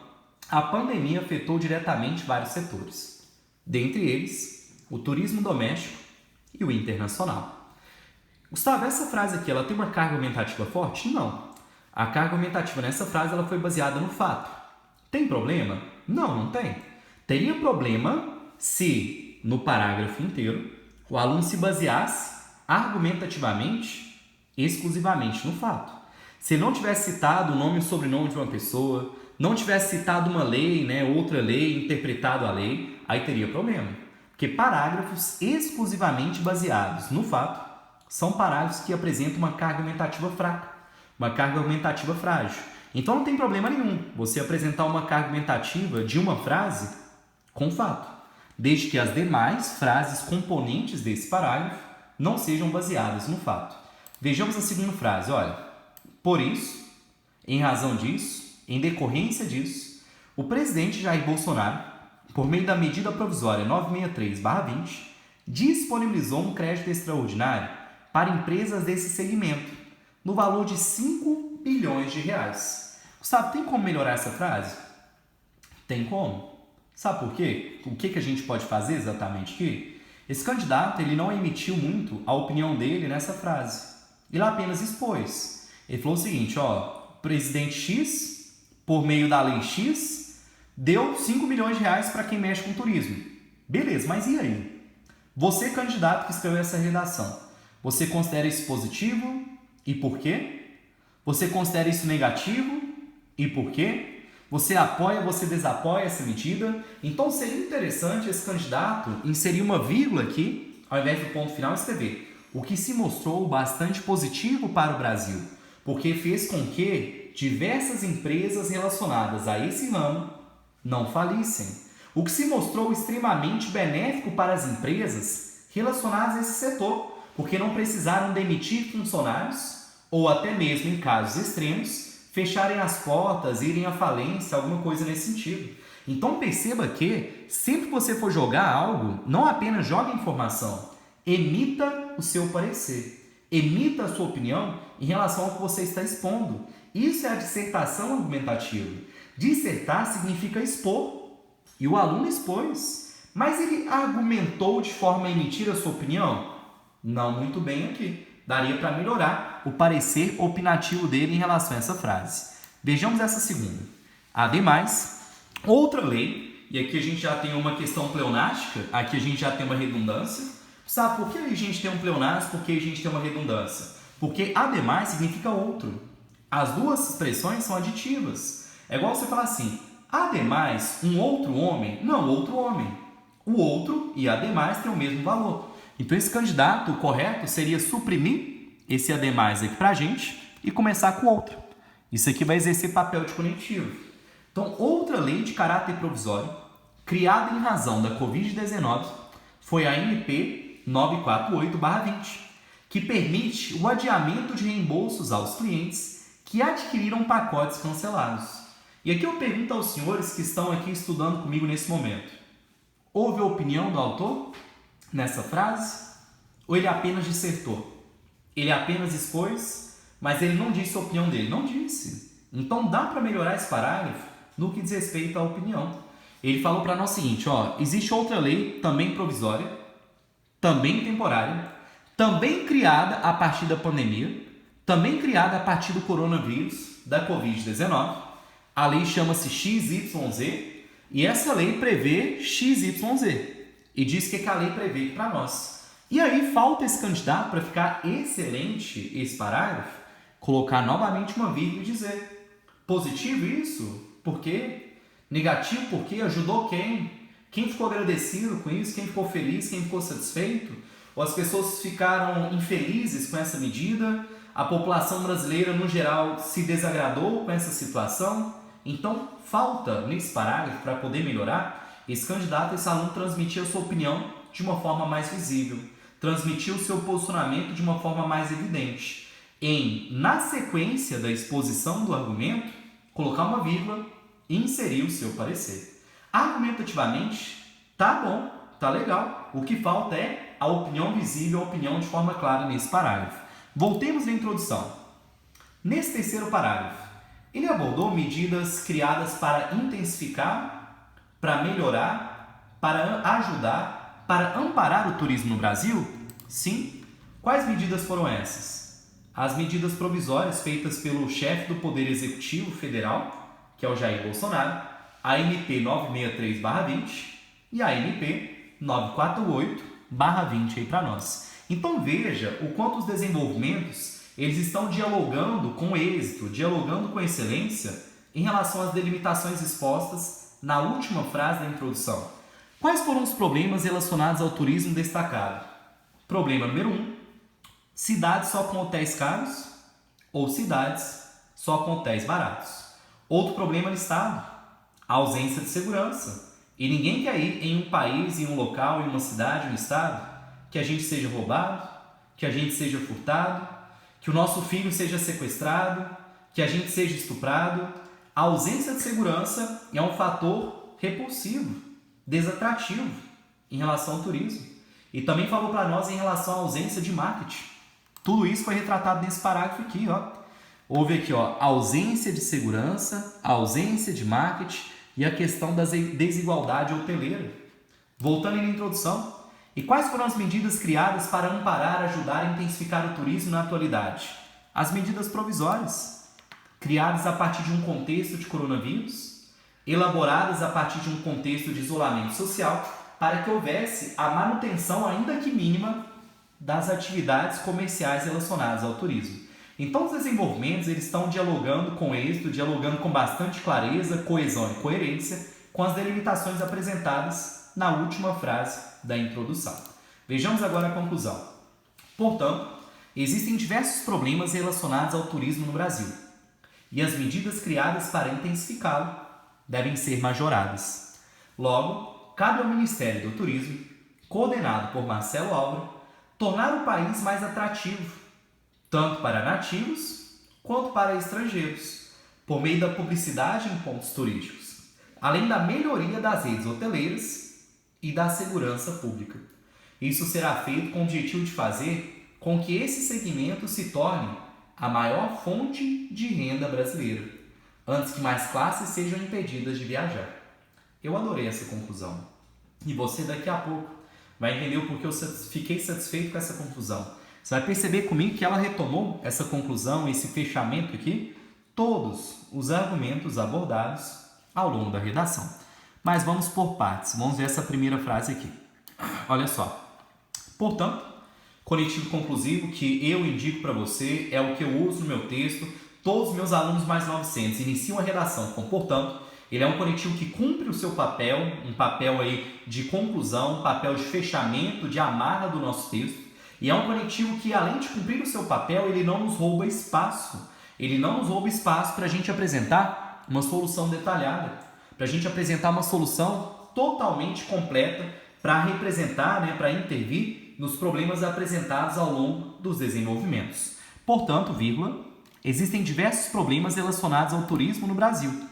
[SPEAKER 1] a pandemia afetou diretamente vários setores, dentre eles o turismo doméstico e o internacional. Gustavo, essa frase aqui, ela tem uma carga argumentativa forte? Não. A carga argumentativa nessa frase ela foi baseada no fato. Tem problema? Não, não tem. Teria problema se, no parágrafo inteiro, o aluno se baseasse argumentativamente, exclusivamente no fato. Se ele não tivesse citado o nome e o sobrenome de uma pessoa, não tivesse citado uma lei, outra lei, interpretado a lei, aí teria problema. Porque parágrafos exclusivamente baseados no fato são parágrafos que apresentam uma carga argumentativa fraca, uma carga argumentativa frágil. Então não tem problema nenhum você apresentar uma carga argumentativa de uma frase com fato, desde que as demais frases componentes desse parágrafo não sejam baseadas no fato. Vejamos a segunda frase, olha. Por isso, em razão disso, em decorrência disso, o presidente Jair Bolsonaro, por meio da medida provisória 963/20, disponibilizou um crédito extraordinário para empresas desse segmento, no valor de 5 bilhões de reais. Gustavo, tem como melhorar essa frase? Tem como. Sabe por quê? O que a gente pode fazer exatamente aqui? Esse candidato ele não emitiu muito a opinião dele nessa frase. Ele apenas expôs. Ele falou o seguinte, presidente X, por meio da lei X, deu 5 milhões de reais para quem mexe com turismo. Beleza, mas e aí? Você, candidato que escreveu essa redação, você considera isso positivo? E por quê? Você considera isso negativo? E por quê? Você apoia, você desapoia essa medida? Então seria interessante esse candidato inserir uma vírgula aqui, ao invés do ponto final, escrever o que se mostrou bastante positivo para o Brasil, porque fez com que diversas empresas relacionadas a esse ramo não falissem. O que se mostrou extremamente benéfico para as empresas relacionadas a esse setor, porque não precisaram demitir funcionários ou até mesmo, em casos extremos, fecharem as portas, irem à falência, alguma coisa nesse sentido. Então perceba que, sempre que você for jogar algo, não apenas jogue informação, emita o seu parecer, emita a sua opinião em relação ao que você está expondo. Isso é a dissertação argumentativa. Dissertar significa expor, e o aluno expôs. Mas ele argumentou de forma a emitir a sua opinião? Não muito bem aqui. Daria para melhorar o parecer opinativo dele em relação a essa frase. Vejamos essa segunda. Ademais, outra lei e aqui a gente já tem uma questão pleonástica, aqui a gente já tem uma redundância. Sabe por que a gente tem um pleonasmo, por que a gente tem uma redundância? Porque ademais significa outro. As duas expressões são aditivas. É igual você falar assim, ademais, um outro homem, não outro homem. O outro e ademais têm o mesmo valor. Então esse candidato correto seria suprimir esse ademais aqui pra gente e começar com outro. Isso aqui vai exercer papel de conectivo. Então, outra lei de caráter provisório, criada em razão da Covid-19, foi a MP 948/20, que permite o adiamento de reembolsos aos clientes que adquiriram pacotes cancelados. E aqui eu pergunto aos senhores que estão aqui estudando comigo nesse momento. Houve a opinião do autor nessa frase? Ou ele apenas dissertou? Ele apenas expôs, mas ele não disse a opinião dele. Não disse. Então dá para melhorar esse parágrafo no que diz respeito à opinião. Ele falou para nós o seguinte, existe outra lei, também provisória, também temporária, também criada a partir da pandemia, também criada a partir do coronavírus, da Covid-19. A lei chama-se XYZ e essa lei prevê XYZ e diz que a lei prevê para nós. E aí falta esse candidato para ficar excelente esse parágrafo, colocar novamente uma vírgula e dizer positivo isso? Por quê? Negativo por quê? Ajudou quem? Quem ficou agradecido com isso? Quem ficou feliz? Quem ficou satisfeito? Ou as pessoas ficaram infelizes com essa medida? A população brasileira, no geral, se desagradou com essa situação? Então, falta nesse parágrafo, para poder melhorar, esse candidato, esse aluno transmitir a sua opinião de uma forma mais visível, transmitir o seu posicionamento de uma forma mais evidente, na sequência da exposição do argumento, colocar uma vírgula e inserir o seu parecer. Argumentativamente, tá bom, tá legal. O que falta é a opinião visível, a opinião de forma clara nesse parágrafo. Voltemos à introdução. Nesse terceiro parágrafo, ele abordou medidas criadas para intensificar, para melhorar, para ajudar, para amparar o turismo no Brasil? Sim. Quais medidas foram essas? As medidas provisórias feitas pelo chefe do Poder Executivo Federal, que é o Jair Bolsonaro, a MP 963/20 e a MP 948/20 aí para nós. Então veja o quanto os desenvolvimentos eles estão dialogando com êxito, dialogando com excelência em relação às delimitações expostas na última frase da introdução. Quais foram os problemas relacionados ao turismo destacado? Problema número 1, cidades só com hotéis caros ou cidades só com hotéis baratos. Outro problema listado, a ausência de segurança. E ninguém quer ir em um país, em um local, em uma cidade, em um estado, que a gente seja roubado, que a gente seja furtado, que o nosso filho seja sequestrado, que a gente seja estuprado. A ausência de segurança é um fator repulsivo, desatrativo em relação ao turismo. E também falou para nós em relação à ausência de marketing. Tudo isso foi retratado nesse parágrafo aqui, Houve aqui, ausência de segurança, ausência de marketing e a questão da desigualdade hoteleira. Voltando à introdução, e quais foram as medidas criadas para amparar, ajudar a intensificar o turismo na atualidade? As medidas provisórias, criadas a partir de um contexto de coronavírus, elaboradas a partir de um contexto de isolamento social, para que houvesse a manutenção, ainda que mínima, das atividades comerciais relacionadas ao turismo. Então, os desenvolvimentos eles estão dialogando com êxito, dialogando com bastante clareza, coesão e coerência com as delimitações apresentadas na última frase da introdução. Vejamos agora a conclusão. Portanto, existem diversos problemas relacionados ao turismo no Brasil e as medidas criadas para intensificá-lo devem ser majoradas. Logo, cabe ao Ministério do Turismo, coordenado por Marcelo Álvaro, tornar o país mais atrativo, tanto para nativos quanto para estrangeiros, por meio da publicidade em pontos turísticos, além da melhoria das redes hoteleiras e da segurança pública. Isso será feito com o objetivo de fazer com que esse segmento se torne a maior fonte de renda brasileira, antes que mais classes sejam impedidas de viajar. Eu adorei essa conclusão. E você daqui a pouco vai entender o porquê eu fiquei satisfeito com essa conclusão. Você vai perceber comigo que ela retomou essa conclusão, esse fechamento aqui, todos os argumentos abordados ao longo da redação. Mas vamos por partes. Vamos ver essa primeira frase aqui. Olha só. Portanto, conectivo conclusivo que eu indico para você é o que eu uso no meu texto. Todos os meus alunos mais 900 iniciam a redação com portanto. Ele é um conectivo que cumpre o seu papel, um papel aí de conclusão, um papel de fechamento, de amarra do nosso texto. E é um conectivo que, além de cumprir o seu papel, ele não nos rouba espaço. Ele não nos rouba espaço para a gente apresentar uma solução detalhada, para a gente apresentar uma solução totalmente completa para representar, para intervir nos problemas apresentados ao longo dos desenvolvimentos. Portanto, vírgula, existem diversos problemas relacionados ao turismo no Brasil.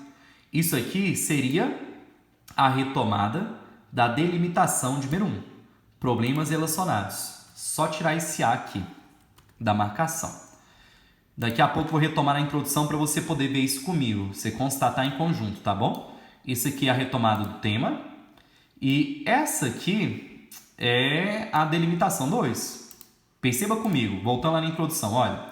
[SPEAKER 1] Isso aqui seria a retomada da delimitação de número 1. Problemas relacionados. Só tirar esse A aqui da marcação. Daqui a pouco eu vou retomar a introdução para você poder ver isso comigo. Você constatar em conjunto, tá bom? Isso aqui é a retomada do tema. E essa aqui é a delimitação 2. Perceba comigo, voltando lá na introdução, olha.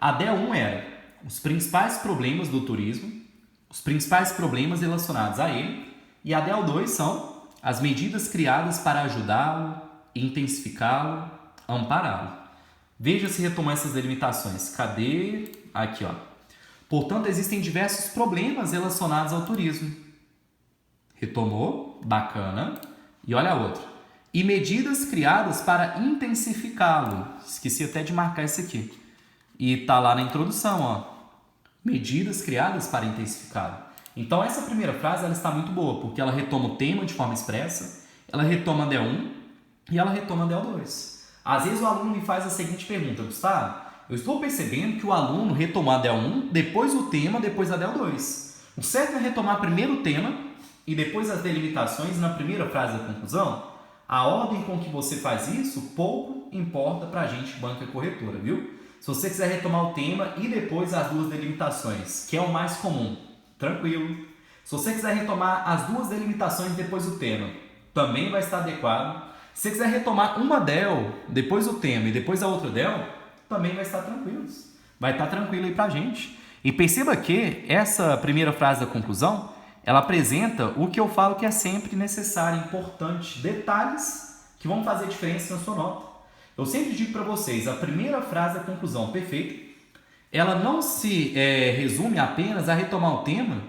[SPEAKER 1] A DEL1 era os principais problemas do turismo, os principais problemas relacionados a ele, e a DEL2 são as medidas criadas para ajudá-lo, intensificá-lo, ampará-lo. Veja se retomou essas delimitações. Cadê? Aqui, ó. Portanto, existem diversos problemas relacionados ao turismo. Retomou, bacana. E olha a outra. E medidas criadas para intensificá-lo. Esqueci até de marcar isso aqui. E tá lá na introdução, ó. Medidas criadas para intensificá-lo. Então, essa primeira frase ela está muito boa, porque ela retoma o tema de forma expressa, ela retoma a DEL1 e ela retoma a DEL2. Às vezes o aluno me faz a seguinte pergunta: Gustavo, eu estou percebendo que o aluno retomou a DEL1, depois o tema, depois a DEL2. O certo é retomar primeiro o tema e depois as delimitações na primeira frase da conclusão? A ordem com que você faz isso pouco importa para a gente, banca corretora, viu? Se você quiser retomar o tema e depois as duas delimitações, que é o mais comum, tranquilo. Se você quiser retomar as duas delimitações e depois o tema, também vai estar adequado. Se você quiser retomar uma DEL, depois o tema e depois a outra DEL, também vai estar tranquilo. Vai estar tranquilo aí pra gente. E perceba que essa primeira frase da conclusão, ela apresenta o que eu falo que é sempre necessário, importante, detalhes que vão fazer diferença na sua nota. Eu sempre digo para vocês, a primeira frase da conclusão perfeita, ela não se resume apenas a retomar o tema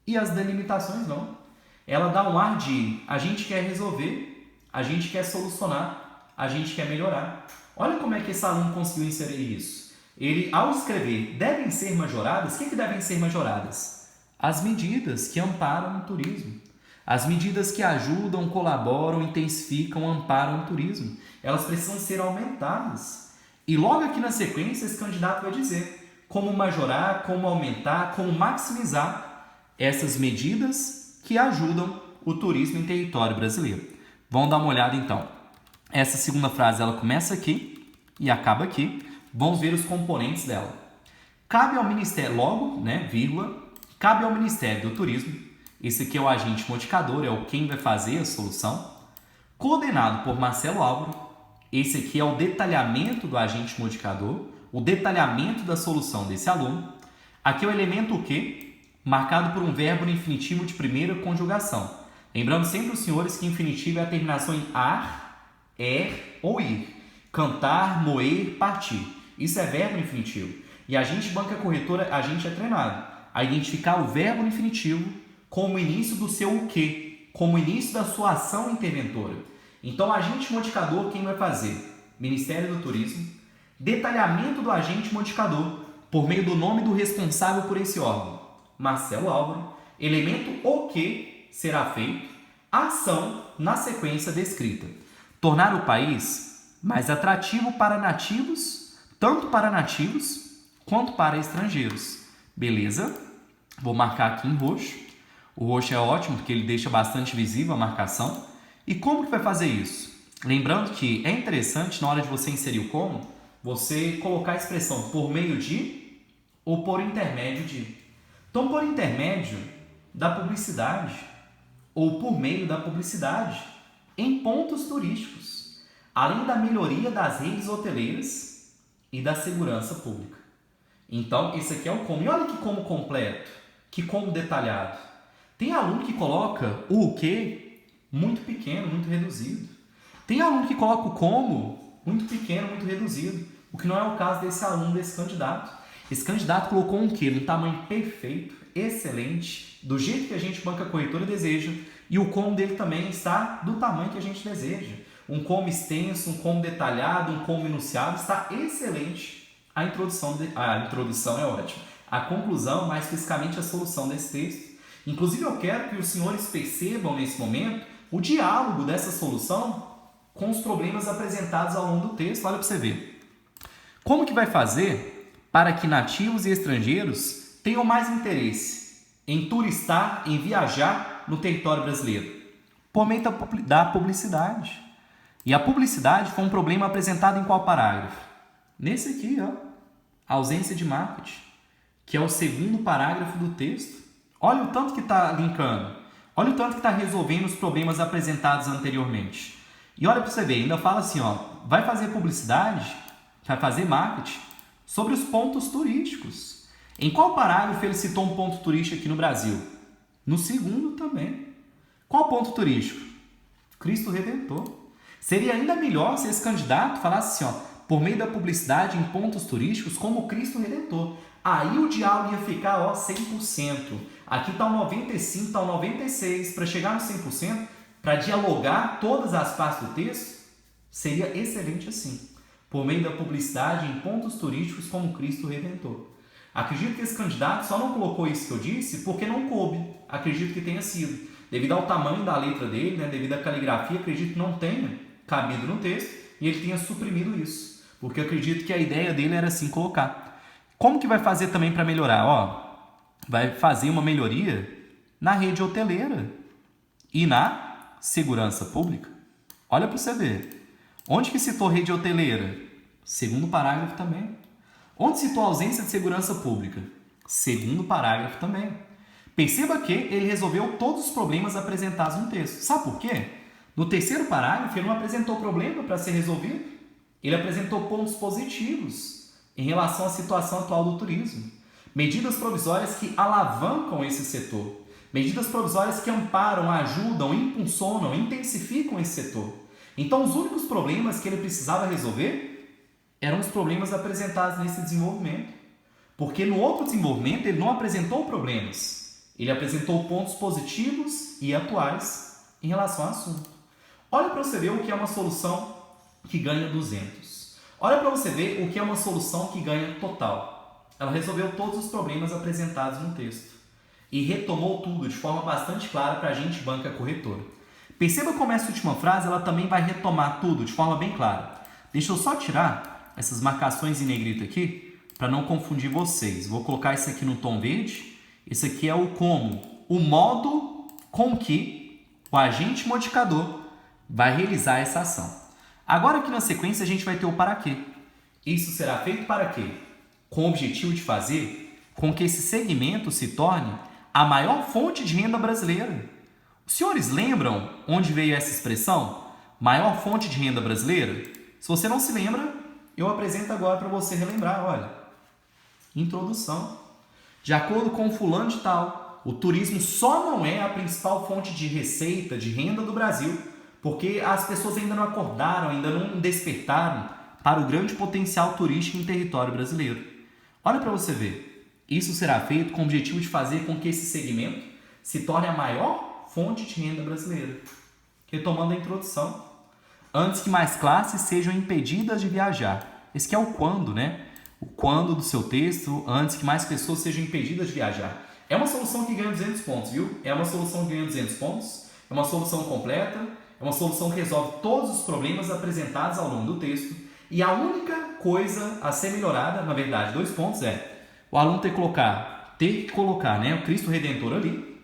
[SPEAKER 1] e as delimitações, não. Ela dá um ar de a gente quer resolver, a gente quer solucionar, a gente quer melhorar. Olha como é que esse aluno conseguiu inserir isso. Ele, ao escrever, devem ser majoradas, o que devem ser majoradas? As medidas que amparam o turismo. As medidas que ajudam, colaboram, intensificam, amparam o turismo. Elas precisam ser aumentadas. E logo aqui na sequência, esse candidato vai dizer como majorar, como aumentar, como maximizar essas medidas que ajudam o turismo em território brasileiro. Vamos dar uma olhada então. Essa segunda frase ela começa aqui e acaba aqui. Vamos ver os componentes dela. Cabe ao Ministério, logo, vírgula, cabe ao Ministério do Turismo. Esse aqui é o agente modificador, é o quem vai fazer a solução. Coordenado por Marcelo Álvaro. Esse aqui é o detalhamento do agente modificador, o detalhamento da solução desse aluno. Aqui é o elemento o quê? Marcado por um verbo no infinitivo de primeira conjugação. Lembrando sempre os senhores que infinitivo é a terminação em ar, ou ir. Cantar, moer, partir. Isso é verbo no infinitivo. E a gente, banca corretora, a gente é treinado a identificar o verbo no infinitivo como início do seu o quê? Como início da sua ação interventora. Então, o agente modificador, quem vai fazer? Ministério do Turismo. Detalhamento do agente modificador, por meio do nome do responsável por esse órgão. Marcelo Álvaro. Elemento o que será feito. Ação na sequência descrita. Tornar o país mais atrativo para nativos, tanto para nativos quanto para estrangeiros. Beleza? Vou marcar aqui em roxo. O roxo é ótimo porque ele deixa bastante visível a marcação. E como que vai fazer isso? Lembrando que é interessante, na hora de você inserir o como, você colocar a expressão por meio de ou por intermédio de. Então, por intermédio da publicidade ou por meio da publicidade em pontos turísticos, além da melhoria das redes hoteleiras e da segurança pública. Então, esse aqui é o como. E olha que como completo, que como detalhado. Tem aluno que coloca o quê muito pequeno, muito reduzido. Tem aluno que coloca o como muito pequeno, muito reduzido. O que não é o caso desse aluno, desse candidato. Esse candidato colocou um quê? Um tamanho perfeito, excelente, do jeito que a gente, banca corretora, deseja. E o como dele também está do tamanho que a gente deseja. Um como extenso, um como detalhado, um como enunciado, está excelente. A introdução é ótima. A conclusão, mais especificamente a solução desse texto. Inclusive eu quero que os senhores percebam nesse momento o diálogo dessa solução com os problemas apresentados ao longo do texto. Olha para você ver. Como que vai fazer para que nativos e estrangeiros tenham mais interesse em turistar, em viajar no território brasileiro? Por meio da publicidade. E a publicidade foi um problema apresentado em qual parágrafo? Nesse aqui, ó. Ausência de marketing, que é o segundo parágrafo do texto. Olha o tanto que está linkando. Olha o tanto que está resolvendo os problemas apresentados anteriormente. E olha para você ver, ainda fala assim, ó, vai fazer publicidade, vai fazer marketing sobre os pontos turísticos. Em qual parágrafo ele citou um ponto turístico aqui no Brasil? No segundo também. Qual ponto turístico? Cristo Redentor. Seria ainda melhor se esse candidato falasse assim, ó, por meio da publicidade em pontos turísticos como Cristo Redentor. Aí o diálogo ia ficar, ó, 100%. Aqui está o 95, está o 96. Para chegar no 100%, para dialogar todas as partes do texto, seria excelente assim. Por meio da publicidade em pontos turísticos como Cristo Redentor. Acredito que esse candidato só não colocou isso que eu disse porque não coube. Acredito que tenha sido. Devido ao tamanho da letra dele, né, devido à caligrafia, acredito que não tenha cabido no texto e ele tenha suprimido isso. Porque eu acredito que a ideia dele era assim colocar. Como que vai fazer também para melhorar? Ó, vai fazer uma melhoria na rede hoteleira e na segurança pública. Olha para você ver. Onde que citou rede hoteleira? Segundo parágrafo também. Onde citou ausência de segurança pública? Segundo parágrafo também. Perceba que ele resolveu todos os problemas apresentados no texto. Sabe por quê? No terceiro parágrafo, ele não apresentou problema para ser resolvido. Ele apresentou pontos positivos em relação à situação atual do turismo. Medidas provisórias que alavancam esse setor. Medidas provisórias que amparam, ajudam, impulsionam, intensificam esse setor. Então, os únicos problemas que ele precisava resolver eram os problemas apresentados nesse desenvolvimento. Porque no outro desenvolvimento ele não apresentou problemas. Ele apresentou pontos positivos e atuais em relação ao assunto. Olha para você ver o que é uma solução que ganha 200. Olha para você ver o que é uma solução que ganha total. Ela resolveu todos os problemas apresentados no texto. E retomou tudo de forma bastante clara para a gente, banca corretora. Perceba como essa última frase ela também vai retomar tudo de forma bem clara. Deixa eu só tirar essas marcações em negrito aqui para não confundir vocês. Vou colocar isso aqui no tom verde. Esse aqui é o como, o modo com que o agente modificador vai realizar essa ação. Agora aqui na sequência a gente vai ter o para quê. Isso será feito para quê? Com o objetivo de fazer com que esse segmento se torne a maior fonte de renda brasileira. Os senhores lembram onde veio essa expressão? Maior fonte de renda brasileira? Se você não se lembra, eu apresento agora para você relembrar. Olha, introdução. De acordo com o fulano de tal, o turismo só não é a principal fonte de receita, de renda do Brasil, porque as pessoas ainda não acordaram, ainda não despertaram para o grande potencial turístico em território brasileiro. Olha para você ver. Isso será feito com o objetivo de fazer com que esse segmento se torne a maior fonte de renda brasileira. Retomando a introdução. Antes que mais classes sejam impedidas de viajar. Esse que é o quando, né? O quando do seu texto, antes que mais pessoas sejam impedidas de viajar. É uma solução que ganha 200 pontos, viu? É uma solução que ganha 200 pontos. É uma solução completa. É uma solução que resolve todos os problemas apresentados ao longo do texto. E a única coisa a ser melhorada, na verdade, 2 pontos é o aluno ter que colocar, né, o Cristo Redentor ali.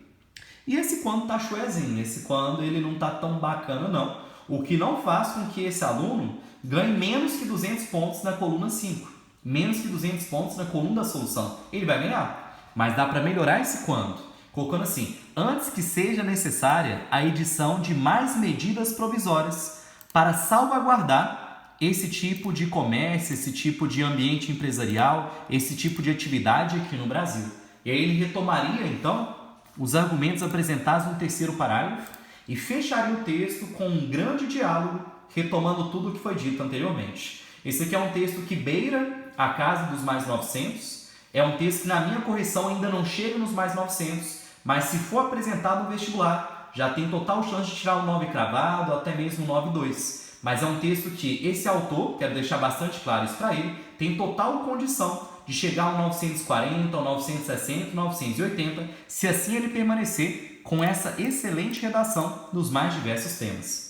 [SPEAKER 1] E esse quando tá chuezinho, esse quando ele não tá tão bacana não. O que não faz com que esse aluno ganhe menos que 200 pontos na coluna 5. Menos que 200 pontos na coluna da solução. Ele vai ganhar, mas dá para melhorar esse quando. Colocando assim, antes que seja necessária a edição de mais medidas provisórias para salvaguardar esse tipo de comércio, esse tipo de ambiente empresarial, esse tipo de atividade aqui no Brasil. E aí ele retomaria, então, os argumentos apresentados no terceiro parágrafo e fecharia o texto com um grande diálogo, retomando tudo o que foi dito anteriormente. Esse aqui é um texto que beira a casa dos mais 900, é um texto que na minha correção ainda não chega nos mais 900, mas se for apresentado no vestibular, já tem total chance de tirar o 9 cravado, até mesmo o 9,2. Mas é um texto que esse autor, quero deixar bastante claro isso para ele, tem total condição de chegar ao 940, ao 960, 980, se assim ele permanecer com essa excelente redação nos mais diversos temas.